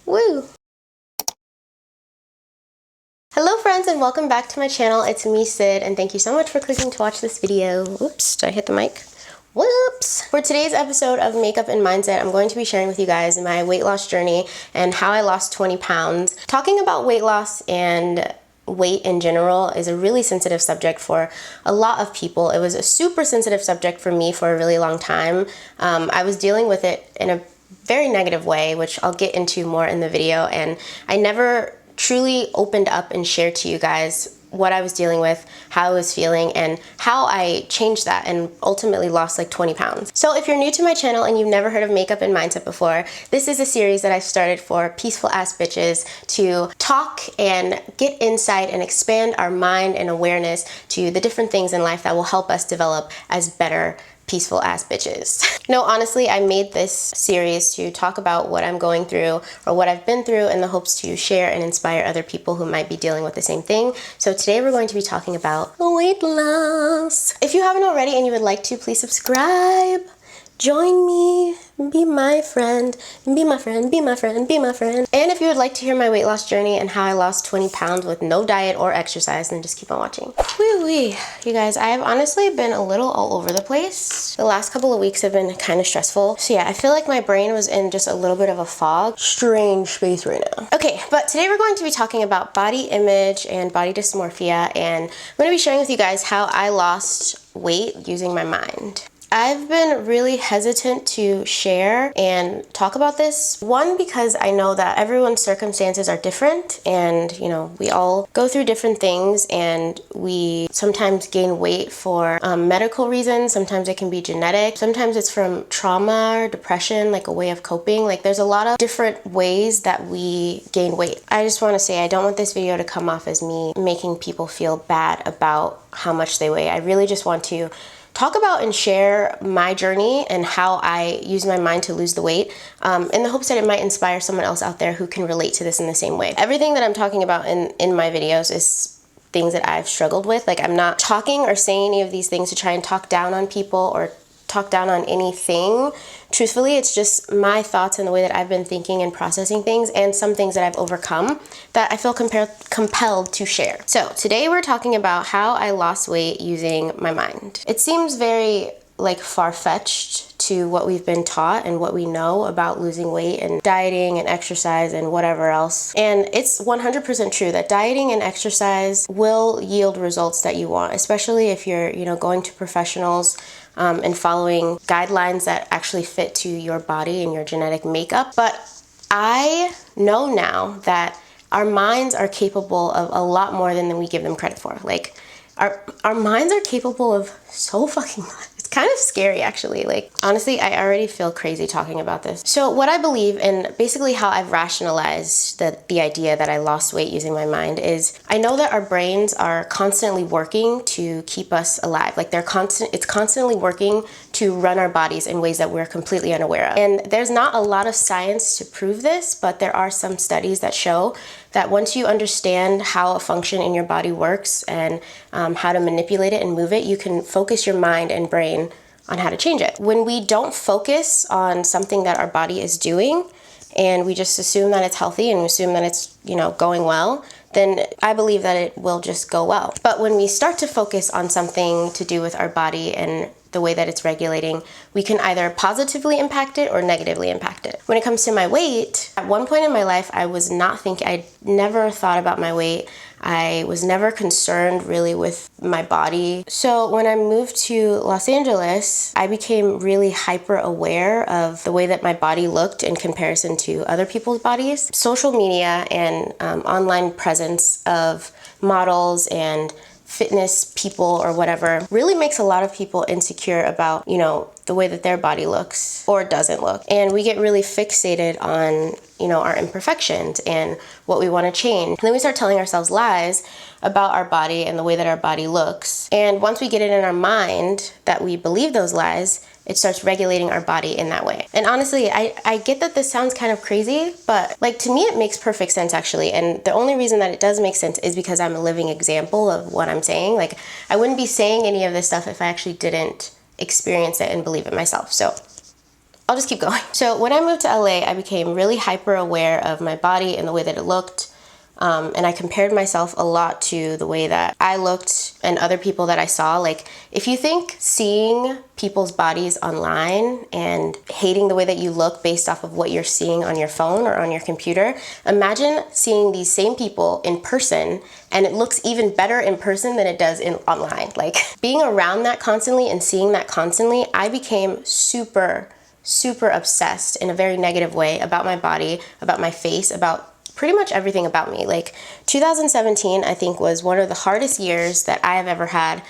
Woo! Hello friends and welcome back to my channel. It's me, Sid, and thank you so much for clicking to watch this video. Oops, did I hit the mic? Whoops! For today's episode of Makeup and Mindset, I'm going to be sharing with you guys my weight loss journey and how I lost 20 pounds. Talking about weight loss and weight in general is a really sensitive subject for a lot of people. It was a super sensitive subject for me for a really long time. I was dealing with it in a very negative way, which I'll get into more in the video, and I never truly opened up and shared to you guys what I was dealing with, how I was feeling, and how I changed that and ultimately lost like 20 pounds. So if you're new to my channel and you've never heard of Makeup and Mindset before, this is a series that I've started for peaceful ass bitches to talk and get insight and expand our mind and awareness to the different things in life that will help us develop as better peaceful ass bitches. No, honestly, I made this series to talk about what I'm going through or what I've been through in the hopes to share and inspire other people who might be dealing with the same thing. So today we're going to be talking about weight loss. If you haven't already and you would like to, please subscribe. Join me, be my friend, be my friend, be my friend, be my friend. And if you would like to hear my weight loss journey and how I lost 20 pounds with no diet or exercise, then just keep on watching. Wee-wee. You guys, I have honestly been a little all over the place. The last couple of weeks have been kind of stressful. So yeah, I feel like my brain was in just a little bit of a fog. Strange space right now. Okay, but today we're going to be talking about body image and body dysmorphia, and I'm going to be sharing with you guys how I lost weight using my mind. I've been really hesitant to share and talk about this. One, because I know that everyone's circumstances are different, and you know, we all go through different things, and we sometimes gain weight for medical reasons. Sometimes it can be genetic. Sometimes it's from trauma or depression, like a way of coping. Like there's a lot of different ways that we gain weight. I just want to say I don't want this video to come off as me making people feel bad about how much they weigh. I really just want to talk about and share my journey and how I use my mind to lose the weight in the hopes that it might inspire someone else out there who can relate to this in the same way. Everything that I'm talking about in my videos is things that I've struggled with. Like, I'm not talking or saying any of these things to try and talk down on people or talk down on anything. Truthfully, it's just my thoughts and the way that I've been thinking and processing things, and some things that I've overcome that I feel compelled to share. So today we're talking about how I lost weight using my mind. It seems very like far-fetched to what we've been taught and what we know about losing weight and dieting and exercise and whatever else. And it's 100% true that dieting and exercise will yield results that you want, especially if you're, you know, going to professionals and following guidelines that actually fit to your body and your genetic makeup. But I know now that our minds are capable of a lot more than we give them credit for. Like, our minds are capable of so fucking much. Kind of scary, actually. Like, honestly, I already feel crazy talking about this. So what I believe, and basically how I've rationalized the idea that I lost weight using my mind, is I know that our brains are constantly working to keep us alive. Like, it's constantly working to run our bodies in ways that we're completely unaware of. And there's not a lot of science to prove this, but there are some studies that show that once you understand how a function in your body works and how to manipulate it and move it, you can focus your mind and brain on how to change it. When we don't focus on something that our body is doing and we just assume that it's healthy and assume that it's, you know, going well, then I believe that it will just go well. But when we start to focus on something to do with our body and the way that it's regulating, we can either positively impact it or negatively impact it. When it comes to my weight, at one point in my life, I never thought about my weight. I was never concerned really with my body. So when I moved to Los Angeles, I became really hyper aware of the way that my body looked in comparison to other people's bodies. Social media and online presence of models and fitness people or whatever really makes a lot of people insecure about, you know, the way that their body looks or doesn't look. And we get really fixated on, you know, our imperfections and what we want to change. And then we start telling ourselves lies about our body and the way that our body looks. And once we get it in our mind that we believe those lies, it starts regulating our body in that way. And honestly, I get that this sounds kind of crazy, but like, to me, it makes perfect sense actually. And the only reason that it does make sense is because I'm a living example of what I'm saying. Like, I wouldn't be saying any of this stuff if I actually didn't experience it and believe it myself. So I'll just keep going. So when I moved to LA, I became really hyper aware of my body and the way that it looked. And I compared myself a lot to the way that I looked and other people that I saw. Like, if you think seeing people's bodies online and hating the way that you look based off of what you're seeing on your phone or on your computer, imagine seeing these same people in person, and it looks even better in person than it does online. Like, being around that constantly and seeing that constantly, I became super obsessed in a very negative way about my body, about my face, about pretty much everything about me. Like, 2017, I think, was one of the hardest years that I have ever had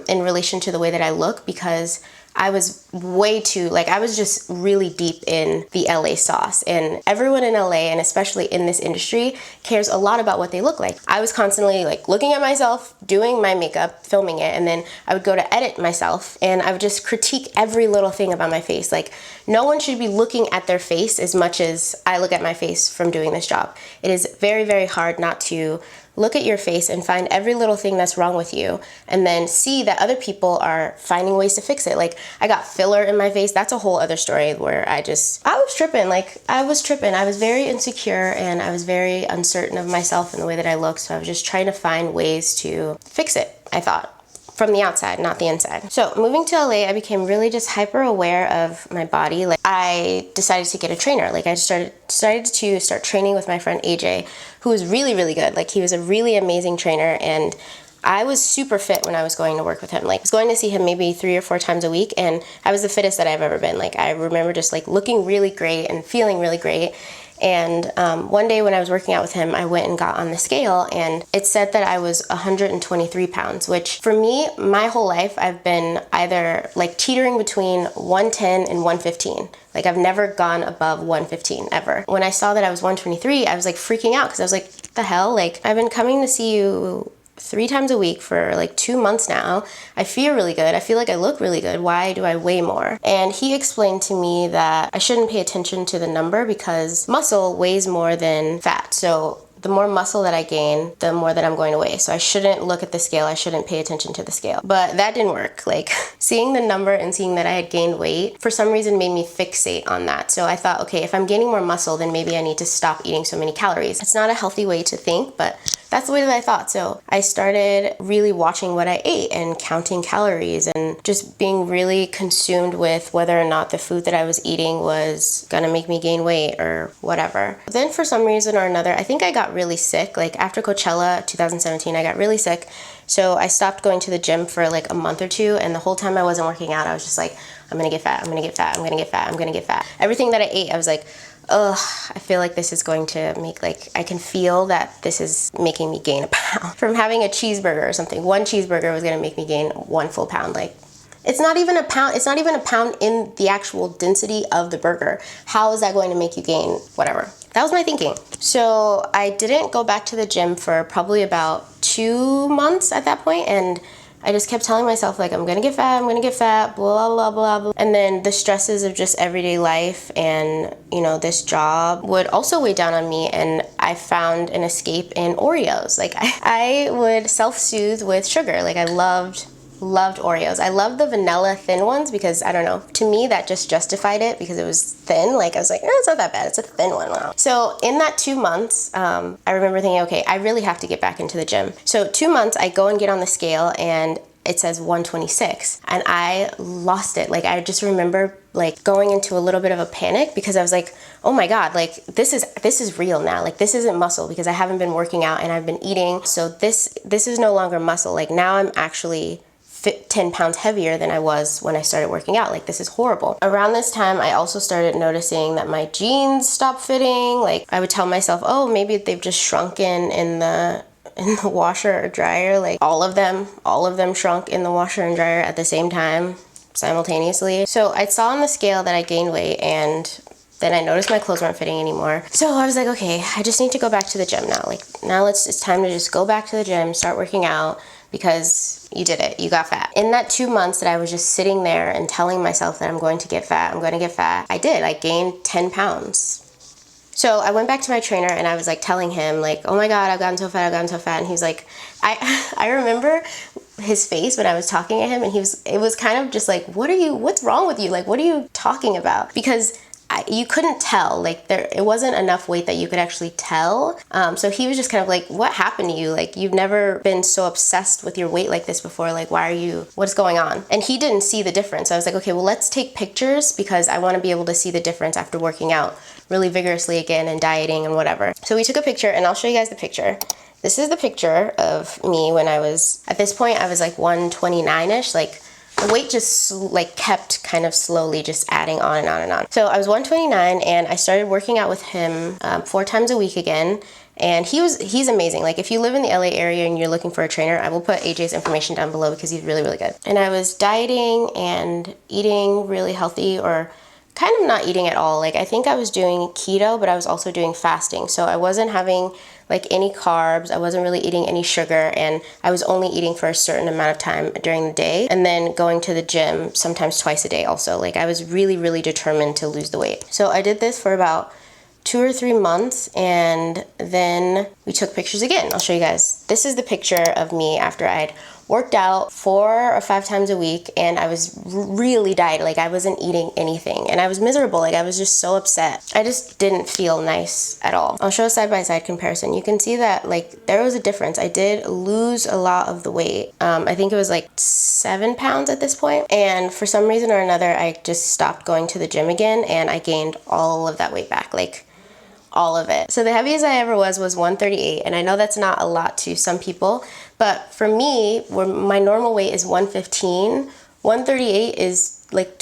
in relation to the way that I look, because I was way too, like, I was just really deep in the LA sauce, and everyone in LA, and especially in this industry, cares a lot about what they look like. I was constantly like looking at myself, doing my makeup, filming it, and then I would go to edit myself, and I would just critique every little thing about my face. Like, no one should be looking at their face as much as I look at my face from doing this job. It is very hard not to look at your face and find every little thing that's wrong with you, and then see that other people are finding ways to fix it. Like, I got filler in my face. That's a whole other story where I was tripping. Like, I was tripping. I was very insecure, and I was very uncertain of myself and the way that I looked. So I was just trying to find ways to fix it, I thought. From the outside, not the inside. So moving to LA, I became really just hyper aware of my body. Like, I decided to get a trainer. Like, I decided to start training with my friend AJ, who was really good. Like, he was a really amazing trainer, and I was super fit when I was going to work with him. Like, I was going to see him maybe 3 or 4 times a week, and I was the fittest that I've ever been. Like, I remember just like looking really great and feeling really great. And one day when I was working out with him, I went and got on the scale, and it said that I was 123 pounds, which for me, my whole life, I've been either like teetering between 110 and 115. Like, I've never gone above 115 ever. When I saw that I was 123, I was like freaking out, because I was like, what the hell? Like, I've been coming to see you 3 times a week for like 2 months now. I feel really good. I feel like I look really good. Why do I weigh more? And he explained to me that I shouldn't pay attention to the number, because muscle weighs more than fat. So the more muscle that I gain, the more that I'm going to weigh. So I shouldn't look at the scale. I shouldn't pay attention to the scale. But that didn't work. Like, seeing the number and seeing that I had gained weight, for some reason, made me fixate on that. So I thought, okay, if I'm gaining more muscle, then maybe I need to stop eating so many calories. It's not a healthy way to think, but that's the way that I thought. So I started really watching what I ate and counting calories, and just being really consumed with whether or not the food that I was eating was gonna make me gain weight or whatever. Then for some reason or another, I think I got really sick. Like, after Coachella 2017, I got really sick. So I stopped going to the gym for like a month or 2, and the whole time I wasn't working out, I was just like, I'm gonna get fat, I'm gonna get fat, I'm gonna get fat, I'm gonna get fat. Everything that I ate, I was like, ugh, I feel like this is going to make, like, I can feel that this is making me gain a pound. From having a cheeseburger or something, 1 cheeseburger was gonna make me gain 1 full pound. Like, it's not even a pound. It's not even a pound in the actual density of the burger. How is that going to make you gain whatever? That was my thinking. So I didn't go back to the gym for probably about 2 months at that point, and I just kept telling myself, like, I'm gonna get fat, blah, blah, blah, blah. And then the stresses of just everyday life and, you know, this job would also weigh down on me, and I found an escape in Oreos. Like, I would self-soothe with sugar. Like, I loved Oreos. I loved the vanilla thin ones, because I don't know, to me that just justified it, because it was thin. Like, I was like, it's not that bad, it's a thin one. Wow. So in that 2 months, I remember thinking, okay, I really have to get back into the gym. So 2 months, I go and get on the scale, and it says 126, and I lost it. Like, I just remember like going into a little bit of a panic, because I was like, oh my God, like, this is real now. Like, this isn't muscle, because I haven't been working out and I've been eating. So this is no longer muscle. Like, now I'm actually 10 pounds heavier than I was when I started working out. Like, this is horrible. Around this time, I also started noticing that my jeans stopped fitting. Like, I would tell myself, oh, maybe they've just shrunken in the washer or dryer. Like, all of them shrunk in the washer and dryer at the same time, simultaneously. So I saw on the scale that I gained weight, and then I noticed my clothes weren't fitting anymore. So I was like, okay, I just need to go back to the gym now. Like, now it's time to just go back to the gym, start working out, because you did it, you got fat. In that 2 months that I was just sitting there and telling myself that I'm going to get fat, I did. I gained 10 pounds. So I went back to my trainer, and I was like telling him, like, oh my God, I've gotten so fat. And he's like, I remember his face when I was talking at him, and it was kind of just like, what's wrong with you? Like, what are you talking about? Because you couldn't tell, like it wasn't enough weight that you could actually tell. So he was just kind of like, what happened to you? Like, you've never been so obsessed with your weight like this before. Like, what's going on? And he didn't see the difference. So I was like, okay, well, let's take pictures because I want to be able to see the difference after working out really vigorously again and dieting and whatever. So we took a picture, and I'll show you guys the picture. This is the picture of me when I was, at this point, I was like 129-ish, like the weight just like kept kind of slowly just adding on and on and on. So I was 129 and I started working out with him 4 times a week again. And he's amazing. Like, if you live in the LA area and you're looking for a trainer, I will put AJ's information down below because he's really, really good. And I was dieting and eating really healthy, or kind of not eating at all. Like, I think I was doing keto, but I was also doing fasting. So I wasn't having like any carbs, I wasn't really eating any sugar, and I was only eating for a certain amount of time during the day, and then going to the gym sometimes twice a day also. Like, I was really, really determined to lose the weight. So I did this for about 2 or 3 months, and then we took pictures again. I'll show you guys. This is the picture of me after I'd worked out 4 or 5 times a week, and I was really dieted. Like, I wasn't eating anything, and I was miserable. Like, I was just so upset. I just didn't feel nice at all. I'll show a side-by-side comparison. You can see that, like, there was a difference. I did lose a lot of the weight. I think it was like 7 pounds at this point, and for some reason or another, I just stopped going to the gym again, and I gained all of that weight back. Like, all of it. So the heaviest I ever was 138, and I know that's not a lot to some people, but for me, where my normal weight is 115, 138 is like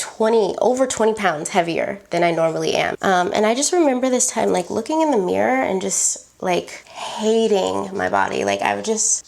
over 20 pounds heavier than I normally am. And I just remember this time like looking in the mirror and just like hating my body. Like, I would just,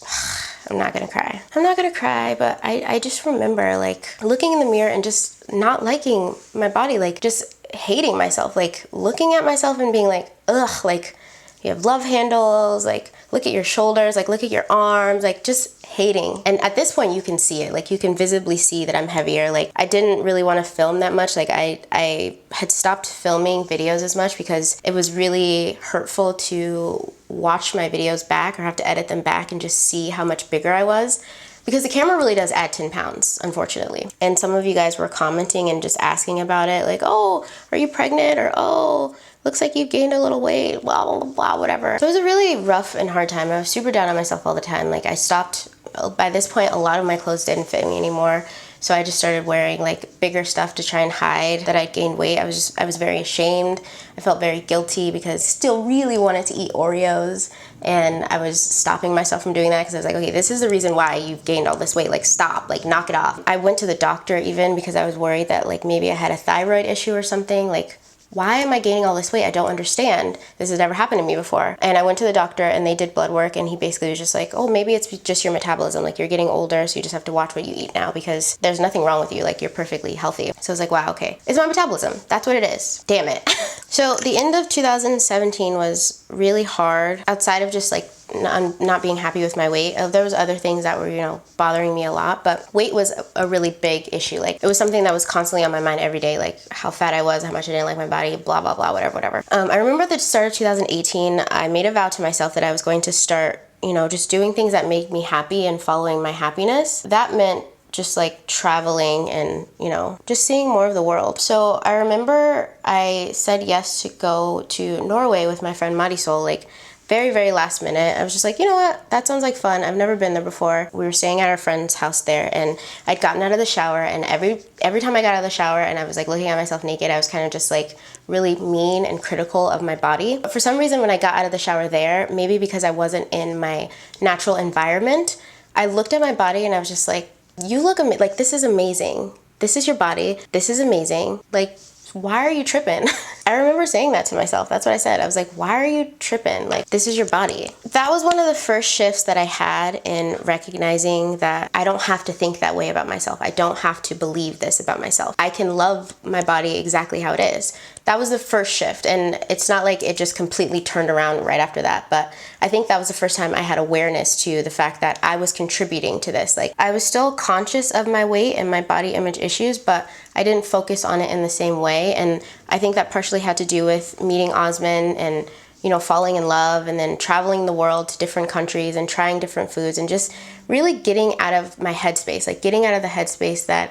I'm not gonna cry. I'm not gonna cry, but I just remember like looking in the mirror and just not liking my body, like just hating myself, like looking at myself and being like, ugh, like you have love handles, like look at your shoulders, like look at your arms, like just hating. And at this point you can see it, like you can visibly see that I'm heavier. Like, I didn't really want to film that much. Like, I had stopped filming videos as much because it was really hurtful to watch my videos back or have to edit them back and just see how much bigger I was. Because the camera really does add 10 pounds, unfortunately. And some of you guys were commenting and just asking about it, like, oh, are you pregnant? Or, oh, looks like you've gained a little weight, blah, blah, blah, whatever. So it was a really rough and hard time. I was super down on myself all the time. Like, I stopped, by this point, a lot of my clothes didn't fit me anymore. So I just started wearing like bigger stuff to try and hide that I'd gained weight. I was very ashamed. I felt very guilty because I still really wanted to eat Oreos, and I was stopping myself from doing that because I was like, okay, this is the reason why you've gained all this weight. Like, stop, like knock it off. I went to the doctor even because I was worried that like maybe I had a thyroid issue or something. Like, why am I gaining all this weight? I don't understand. This has never happened to me before. And I went to the doctor and they did blood work, and he basically was just like, oh, maybe it's just your metabolism. Like, you're getting older, so you just have to watch what you eat now because there's nothing wrong with you. Like, you're perfectly healthy. So I was like, wow, okay. It's my metabolism. That's what it is. Damn it. So the end of 2017 was really hard outside of just like not being happy with my weight. There was other things that were, you know, bothering me a lot, but weight was a really big issue. Like, it was something that was constantly on my mind every day, like how fat I was, how much I didn't like my body, blah, blah, blah, whatever. I remember at the start of 2018, I made a vow to myself that I was going to start, you know, just doing things that make me happy and following my happiness. That meant just like traveling and, you know, just seeing more of the world. So I remember I said yes to go to Norway with my friend Marisol, like very, very last minute. I was just like, you know what, that sounds like fun. I've never been there before. We were staying at our friend's house there, and I'd gotten out of the shower, and every time I got out of the shower and I was like looking at myself naked, I was kind of just like really mean and critical of my body. But for some reason, when I got out of the shower there, maybe because I wasn't in my natural environment, I looked at my body and I was just like, you look amazing. Like, this is amazing. This is your body. This is amazing. Like, why are you tripping? I remember saying that to myself. That's what I said. I was like, why are you tripping? Like, this is your body. That was one of the first shifts that I had in recognizing that I don't have to think that way about myself. I don't have to believe this about myself. I can love my body exactly how it is. That was the first shift, and it's not like it just completely turned around right after that, but I think that was the first time I had awareness to the fact that I was contributing to this. Like, I was still conscious of my weight and my body image issues, but I didn't focus on it in the same way, and I think that partially had to do with meeting Osman and you know, falling in love and then traveling the world to different countries and trying different foods and just really getting out of my headspace, like getting out of the headspace that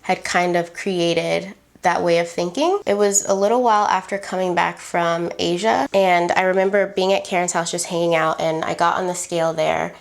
had kind of created that way of thinking. It was a little while after coming back from Asia, and I remember being at Karen's house just hanging out, and I got on the scale there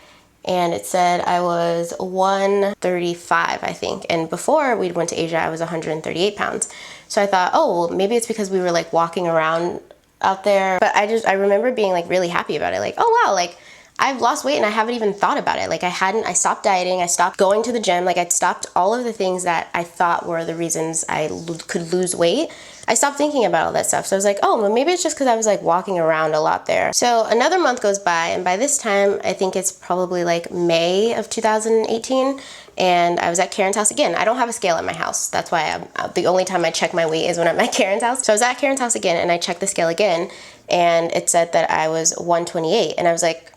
and it said I was 135, I think. And before we went to Asia, I was 138 pounds. So I thought, oh, well, maybe it's because we were like walking around out there. But I remember being like really happy about it. Like, oh wow, like I've lost weight and I haven't even thought about it. Like I stopped dieting, I stopped going to the gym, like I'd stopped all of the things that I thought were the reasons I could lose weight. I stopped thinking about all that stuff. So I was like, oh, well, maybe it's just because I was like walking around a lot there. So another month goes by, and by this time, I think it's probably like May of 2018, and I was at Karen's house again. I don't have a scale at my house. That's why the only time I check my weight is when I'm at Karen's house. So I was at Karen's house again, and I checked the scale again, and it said that I was 128, and I was like,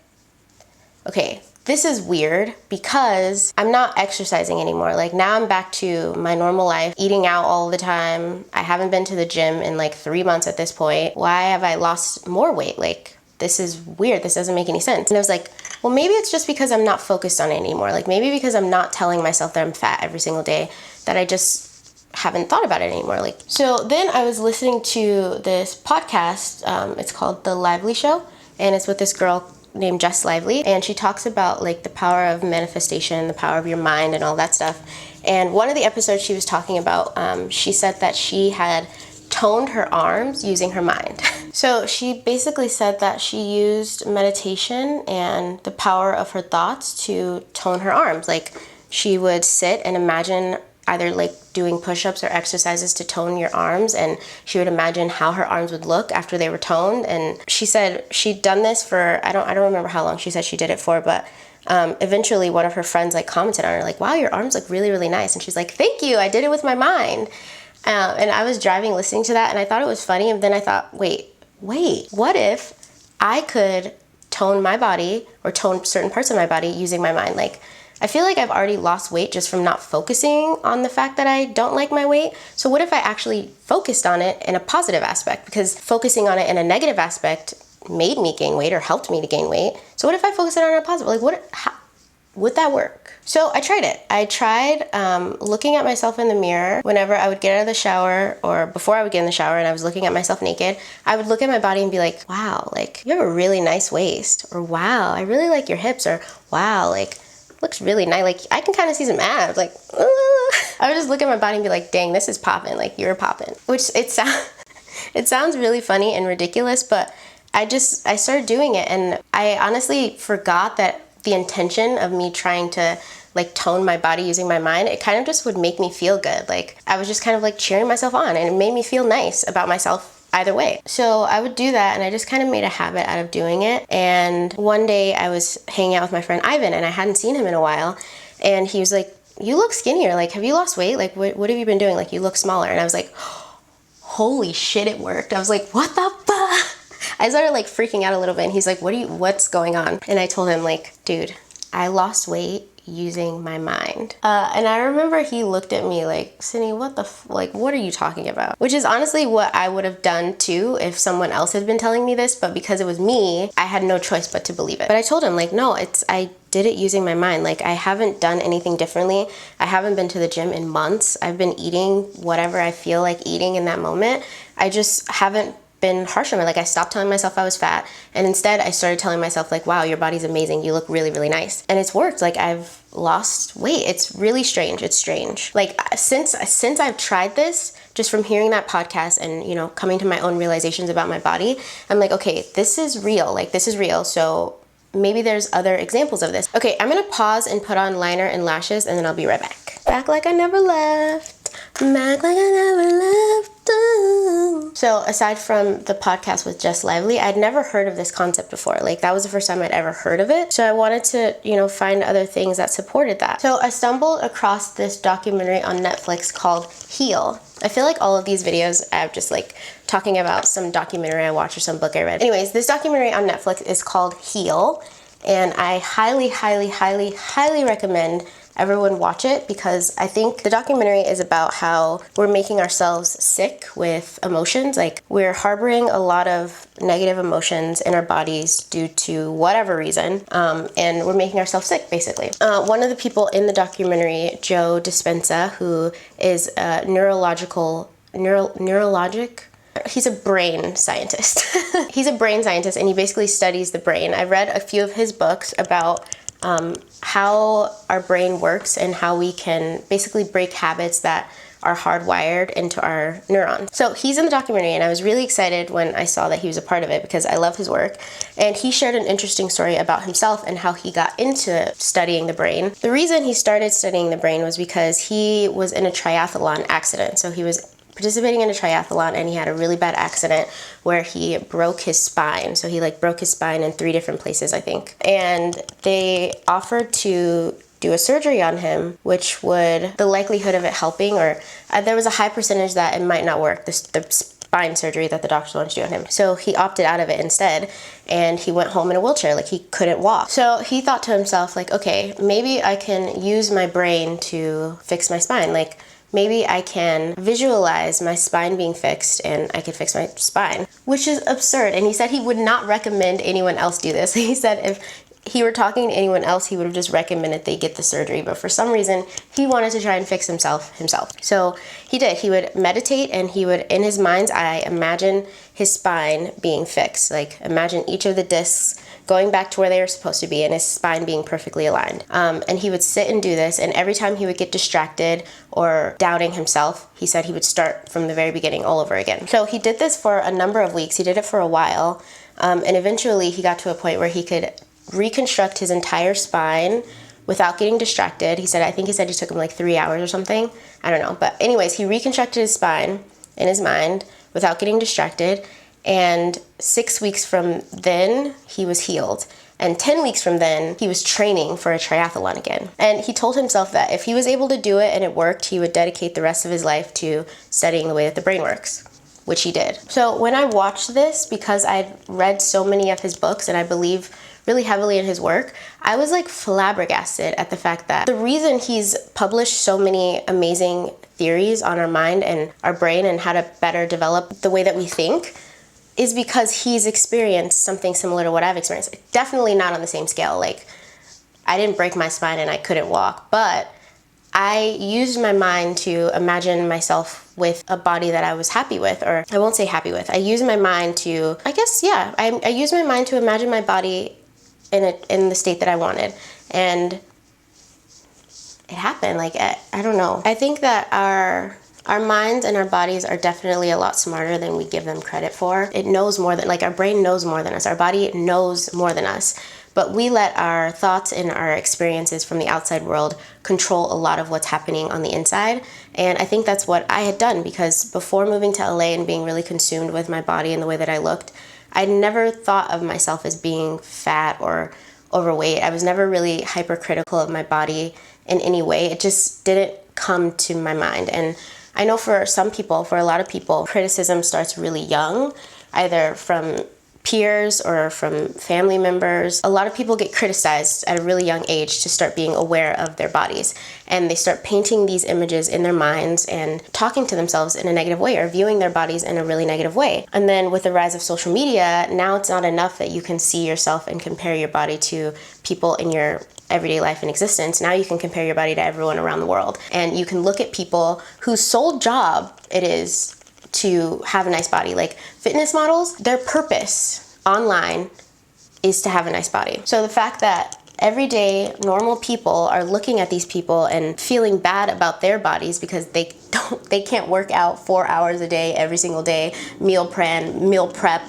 okay, this is weird because I'm not exercising anymore. Like now I'm back to my normal life, eating out all the time. I haven't been to the gym in like 3 months at this point. Why have I lost more weight? Like this is weird. This doesn't make any sense. And I was like, well, maybe it's just because I'm not focused on it anymore. Like maybe because I'm not telling myself that I'm fat every single day, that I just haven't thought about it anymore. Like, so then I was listening to this podcast. It's called The Lively Show, and it's with this girl named Jess Lively, and she talks about like the power of manifestation, the power of your mind and all that stuff. And one of the episodes she was talking about, she said that she had toned her arms using her mind. So she basically said that she used meditation and the power of her thoughts to tone her arms. Like she would sit and imagine either like doing push-ups or exercises to tone your arms, and she would imagine how her arms would look after they were toned. And she said she'd done this for, I don't remember how long she said she did it for, but eventually one of her friends like commented on her like, wow, your arms look really, really nice. And she's like, thank you, I did it with my mind. And I was driving listening to that, and I thought it was funny, and then I thought, wait, what if I could tone my body or tone certain parts of my body using my mind? Like, I feel like I've already lost weight just from not focusing on the fact that I don't like my weight. So what if I actually focused on it in a positive aspect? Because focusing on it in a negative aspect made me gain weight or helped me to gain weight. So what if I focus it on a positive? Like how would that work? So I tried it. I tried looking at myself in the mirror whenever I would get out of the shower, or before I would get in the shower and I was looking at myself naked. I would look at my body and be like, wow, like you have a really nice waist, or wow, I really like your hips, or wow, like looks really nice. Like I can kind of see some abs. Like I would just look at my body and be like, dang, this is popping. Like you're popping. Which it sounds really funny and ridiculous, but I started doing it, and I honestly forgot that the intention of me trying to like tone my body using my mind, it kind of just would make me feel good. Like I was just kind of like cheering myself on, and it made me feel nice about myself either way. So I would do that, and I just kind of made a habit out of doing it. And one day I was hanging out with my friend Ivan, and I hadn't seen him in a while, and he was like, you look skinnier. Like, have you lost weight? Like, what have you been doing? Like, you look smaller. And I was like, holy shit, it worked. I was like, what the fuck? I started like freaking out a little bit, and he's like, what's going on? And I told him like, dude, I lost weight using my mind. And I remember he looked at me like, Cindy, what are you talking about? Which is honestly what I would have done too if someone else had been telling me this, but because it was me, I had no choice but to believe it. But I told him like, no, I did it using my mind. Like I haven't done anything differently. I haven't been to the gym in months. I've been eating whatever I feel like eating in that moment. I just haven't been harsh on me. Like I stopped telling myself I was fat, and instead I started telling myself like, wow, your body's amazing, you look really, really nice. And it's worked. Like I've lost weight. It's really strange. It's strange. Like since I've tried this, just from hearing that podcast and, you know, coming to my own realizations about my body, I'm like, okay, this is real. Like this is real. So maybe there's other examples of this. Okay, I'm gonna pause and put on liner and lashes, and then I'll be right back. Back like I never left. Back like I never left. So aside from the podcast with Jess Lively, I'd never heard of this concept before. Like that was the first time I'd ever heard of it. So I wanted to, you know, find other things that supported that. So I stumbled across this documentary on Netflix called Heal. I feel like all of these videos I'm just like talking about some documentary I watched or some book I read. Anyways, this documentary on Netflix is called Heal, and I highly, highly, highly, highly recommend everyone watch it, because I think the documentary is about how we're making ourselves sick with emotions. Like, we're harboring a lot of negative emotions in our bodies due to whatever reason, and we're making ourselves sick, basically. One of the people in the documentary, Joe Dispenza, who is a he's a brain scientist. He's a brain scientist, and he basically studies the brain. I read a few of his books about how our brain works and how we can basically break habits that are hardwired into our neurons. So he's in the documentary, and I was really excited when I saw that he was a part of it because I love his work. And he shared an interesting story about himself and how he got into studying the brain. The reason he started studying the brain was because he was in a triathlon accident. So he was participating in a triathlon, and he had a really bad accident where he broke his spine. So he broke his spine in 3 different places, I think. And they offered to do a surgery on him, which would, the likelihood of it helping, or there was a high percentage that it might not work, the spine surgery that the doctors wanted to do on him. So he opted out of it instead, and he went home in a wheelchair, like he couldn't walk. So he thought to himself, like, okay, maybe I can use my brain to fix my spine. Like, maybe I can visualize my spine being fixed and I can fix my spine, which is absurd. And he said he would not recommend anyone else do this. He said if he were talking to anyone else, he would have just recommended they get the surgery. But for some reason, he wanted to try and fix himself. So he did. He would meditate, and he would, in his mind's eye, imagine his spine being fixed. Like, imagine each of the discs going back to where they were supposed to be and his spine being perfectly aligned. And he would sit and do this, and every time he would get distracted or doubting himself, he said he would start from the very beginning all over again. So he did this for a number of weeks. He did it for a while, and eventually he got to a point where he could reconstruct his entire spine without getting distracted. He said it took him like 3 hours or something. I don't know. But anyways, he reconstructed his spine in his mind without getting distracted. And 6 weeks from then, he was healed. And 10 weeks from then, he was training for a triathlon again. And he told himself that if he was able to do it and it worked, he would dedicate the rest of his life to studying the way that the brain works, which he did. So when I watched this, because I'd read so many of his books and I believe really heavily in his work, I was like flabbergasted at the fact that the reason he's published so many amazing theories on our mind and our brain and how to better develop the way that we think is because he's experienced something similar to what I've experienced. Definitely not on the same scale. Like, I didn't break my spine and I couldn't walk, but I used my mind to imagine myself with a body that I was happy with, or I won't say happy with. I used my mind to, I used my mind to imagine my body in the state that I wanted. And it happened. Like, I don't know. I think that our minds and our bodies are definitely a lot smarter than we give them credit for. It knows more than, like, our brain knows more than us. Our body knows more than us. But we let our thoughts and our experiences from the outside world control a lot of what's happening on the inside. And I think that's what I had done, because before moving to LA and being really consumed with my body and the way that I looked, I never thought of myself as being fat or overweight. I was never really hypercritical of my body in any way. It just didn't come to my mind. And I know for some people, for a lot of people, criticism starts really young, either from peers or from family members. A lot of people get criticized at a really young age to start being aware of their bodies, and they start painting these images in their minds and talking to themselves in a negative way or viewing their bodies in a really negative way. And then with the rise of social media, now it's not enough that you can see yourself and compare your body to people in your everyday life and existence. Now you can compare your body to everyone around the world, and you can look at people whose sole job it is to have a nice body. Like fitness models, their purpose online is to have a nice body. So the fact that everyday normal people are looking at these people and feeling bad about their bodies because they can't work out 4 hours a day every single day, meal prep,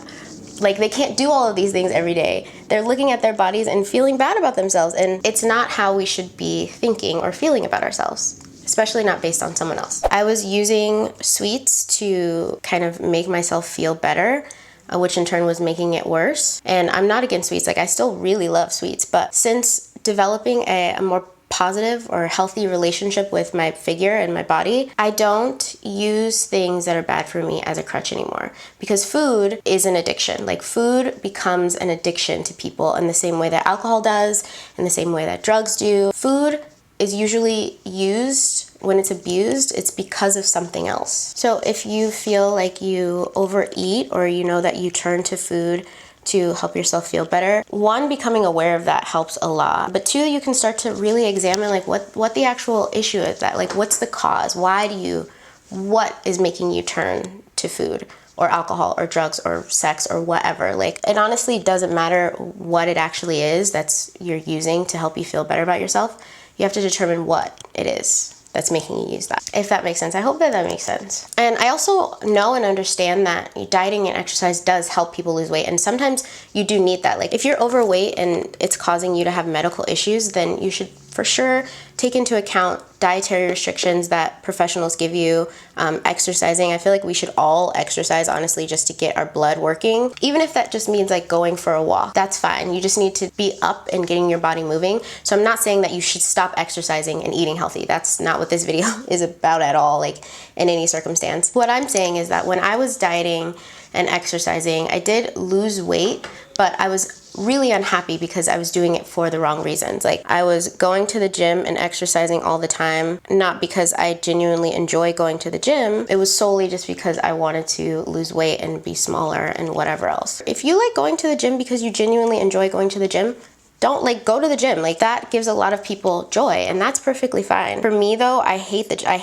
like they can't do all of these things every day. They're looking at their bodies and feeling bad about themselves, and it's not how we should be thinking or feeling about ourselves, especially not based on someone else. I was using sweets to kind of make myself feel better, which in turn was making it worse. And I'm not against sweets, like I still really love sweets, but since developing a more positive or healthy relationship with my figure and my body, I don't use things that are bad for me as a crutch anymore, because food is an addiction. Like food becomes an addiction to people in the same way that alcohol does, in the same way that drugs do. Food is usually used, when it's abused, it's because of something else. So if you feel like you overeat, or you know that you turn to food to help yourself feel better, one, becoming aware of that helps a lot. But two, you can start to really examine like what the actual issue is, that like what's the cause? What is making you turn to food or alcohol or drugs or sex or whatever? Like, it honestly doesn't matter what it actually is that's you're using to help you feel better about yourself. You have to determine what it is that's making you use that, if that makes sense. I hope that makes sense. And I also know and understand that dieting and exercise does help people lose weight, and sometimes you do need that. Like if you're overweight and it's causing you to have medical issues, then you should for sure take into account dietary restrictions that professionals give you, exercising. I feel like we should all exercise, honestly, just to get our blood working. Even if that just means like going for a walk, that's fine. You just need to be up and getting your body moving. So I'm not saying that you should stop exercising and eating healthy. That's not what this video is about at all, like in any circumstance. What I'm saying is that when I was dieting and exercising, I did lose weight, but I was really unhappy because I was doing it for the wrong reasons. Like I was going to the gym and exercising all the time, not because I genuinely enjoy going to the gym. It was solely just because I wanted to lose weight and be smaller and whatever else. If you like going to the gym because you genuinely enjoy going to the gym, don't like go to the gym. Like that gives a lot of people joy, and that's perfectly fine. For me though, I hate the gym. I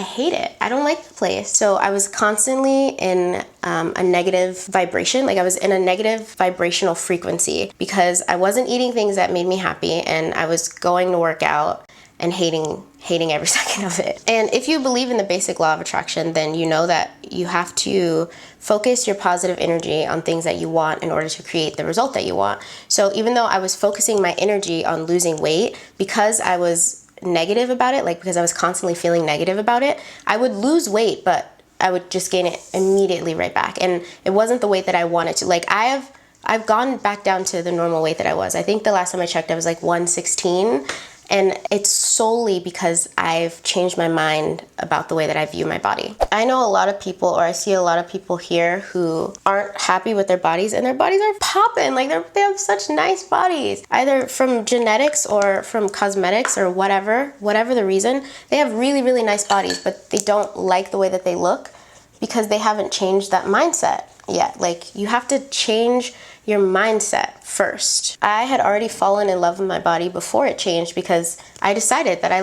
hate it. I don't like the place. So I was constantly in a negative vibration. Like I was in a negative vibrational frequency because I wasn't eating things that made me happy, and I was going to work out and hating every second of it. And if you believe in the basic law of attraction, then you know that you have to focus your positive energy on things that you want in order to create the result that you want. So even though I was focusing my energy on losing weight, because I was negative about it, like because I was constantly feeling negative about it, I would lose weight, but I would just gain it immediately right back. And it wasn't the weight that I wanted to. Like I've gone back down to the normal weight that I was. I think the last time I checked, I was like 116. And it's solely because I've changed my mind about the way that I view my body. I know a lot of people, or I see a lot of people here who aren't happy with their bodies, and their bodies are popping. Like they have such nice bodies, either from genetics or from cosmetics or whatever the reason. They have really, really nice bodies, but they don't like the way that they look because they haven't changed that mindset yet. Like you have to change your mindset first. I had already fallen in love with my body before it changed because I decided that I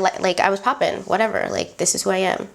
was popping, whatever, like this is who I am.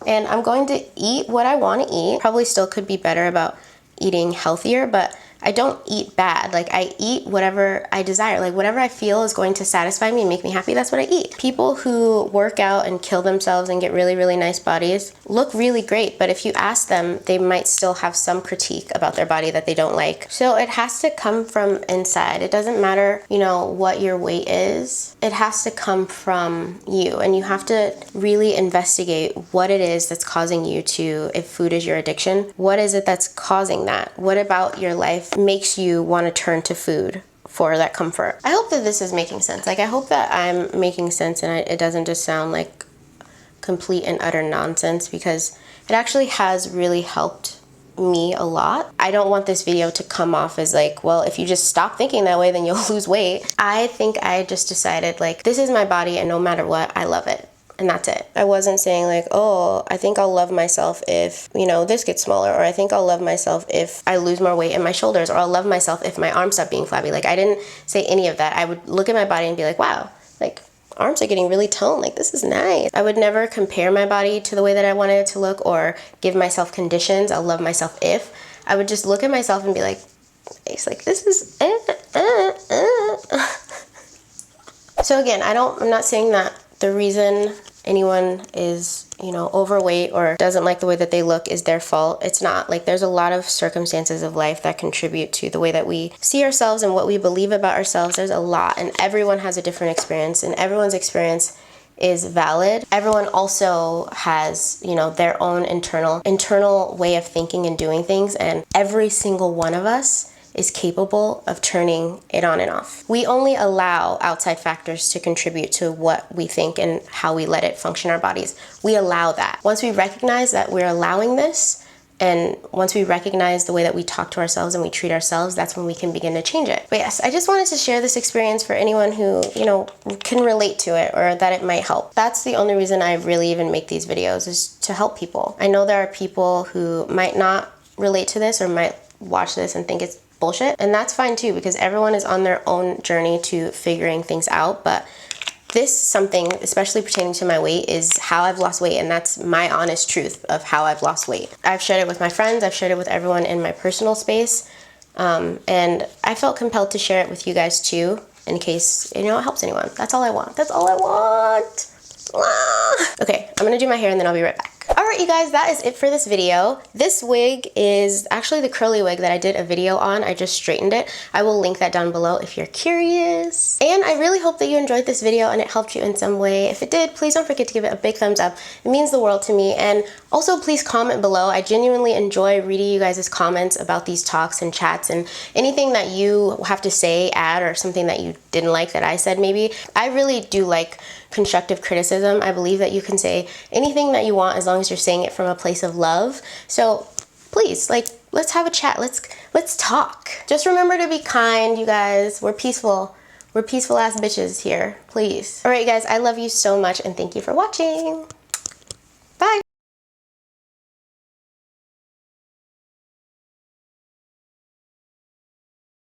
And I'm going to eat what I want to eat. Probably still could be better about eating healthier, but I don't eat bad. Like I eat whatever I desire. Like whatever I feel is going to satisfy me and make me happy, that's what I eat. People who work out and kill themselves and get really, really nice bodies look really great, but if you ask them, they might still have some critique about their body that they don't like. So it has to come from inside. It doesn't matter, you know, what your weight is. It has to come from you, and you have to really investigate what it is that's causing you to, if food is your addiction, what is it that's causing that? What about your life makes you want to turn to food for that comfort? I hope that this is making sense. Like I hope that I'm making sense and it doesn't just sound like complete and utter nonsense, because it actually has really helped me a lot. I don't want this video to come off as like, well, if you just stop thinking that way, then you'll lose weight. I think I just decided like, this is my body and no matter what, I love it. And that's it. I wasn't saying like, oh, I think I'll love myself if, you know, this gets smaller, or I think I'll love myself if I lose more weight in my shoulders, or I'll love myself if my arms stop being flabby. Like I didn't say any of that. I would look at my body and be like, wow, like arms are getting really toned. Like this is nice. I would never compare my body to the way that I wanted it to look or give myself conditions. I'll love myself if. I would just look at myself and be like, it's like, this is So again, I'm not saying that the reason anyone is, you know, overweight or doesn't like the way that they look is their fault. It's not. Like there's a lot of circumstances of life that contribute to the way that we see ourselves and what we believe about ourselves. There's a lot, and everyone has a different experience, and everyone's experience is valid. Everyone also has, you know, their own internal way of thinking and doing things, and every single one of us is capable of turning it on and off. We only allow outside factors to contribute to what we think and how we let it function in our bodies. We allow that. Once we recognize that we're allowing this, And once we recognize the way that we talk to ourselves and we treat ourselves, that's when we can begin to change it. But yes, I just wanted to share this experience for anyone who, you know, can relate to it or that it might help. That's the only reason I really even make these videos, is to help people. I know there are people who might not relate to this or might watch this and think it's bullshit, and that's fine too, because everyone is on their own journey to figuring things out. But this something, especially pertaining to my weight, is how I've lost weight, and that's my honest truth of how I've lost weight. I've shared it with my friends, I've shared it with everyone in my personal space, and I felt compelled to share it with you guys too, in case, you know, it helps anyone. That's all I want. That's all I want. Okay, I'm gonna do my hair and then I'll be right back. Alright you guys, that is it for this video. This wig is actually the curly wig that I did a video on. I just straightened it. I will link that down below if you're curious. And I really hope that you enjoyed this video and it helped you in some way. If it did, please don't forget to give it a big thumbs up. It means the world to me. And also please comment below. I genuinely enjoy reading you guys' comments about these talks and chats, and anything that you have to say, add, or something that you didn't like that I said maybe. I really do like constructive criticism. I believe that you can say anything that you want as long as you're saying it from a place of love. So please, like, let's have a chat. Let's talk. Just remember to be kind, you guys. We're peaceful. We're peaceful ass bitches here, please. All right, guys, I love you so much and thank you for watching.